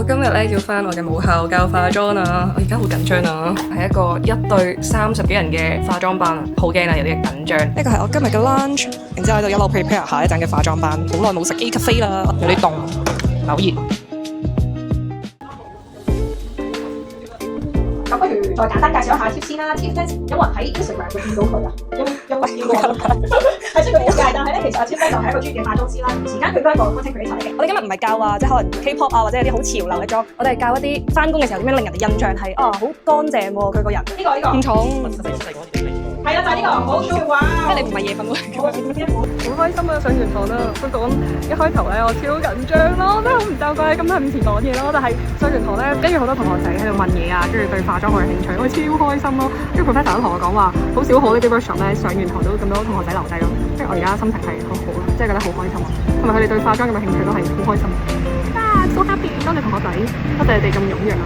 我今日咧要返我嘅母校教化妝啊！我而家好緊張啊，係一個一對30幾人嘅化妝班啊，好驚啊，有啲緊張。呢個係我今日嘅 lunch，然之後喺度一路 prepare 下一陣嘅化妝班。好耐冇食 A cafe 啦，有啲凍，好熱。咁不如再簡單介紹一下 Tiff 先啦。Tiff 咧有冇人喺 Instagram 會見到佢啊？有冇見過？係雖然佢好介，但係咧其實阿 Tiff 咧就係一個專業嘅化妝師啦。而家佢都係一個 content creator 嚟嘅。我哋今日唔係教啊，即係可能 K-pop 啊，或者有啲好潮流嘅妝，我哋係教一啲返工嘅時候點樣令人哋印象係好乾淨喎佢個人。呢個唔重。係啦，就係呢個好中意玩。即係你唔係夜瞓會咁。好開心啊！上完堂啦，不過一開頭咧我超緊張咯，真係好唔習慣喺咁多人面前講嘢咯。但係上完堂咧，跟住好多同學仔喺度問嘢啊，跟住對化妝好有興趣，我超開心咯。跟住 professor 都同我講話，好少好呢啲 workshop 咧，上完堂都咁多同學仔留低咯。跟住我而家心情係好好咯，即係覺得好開心啊，同埋佢哋對化妝咁嘅興趣都係好開心。So happy！多謝同學仔，多謝你哋咁踴躍啊！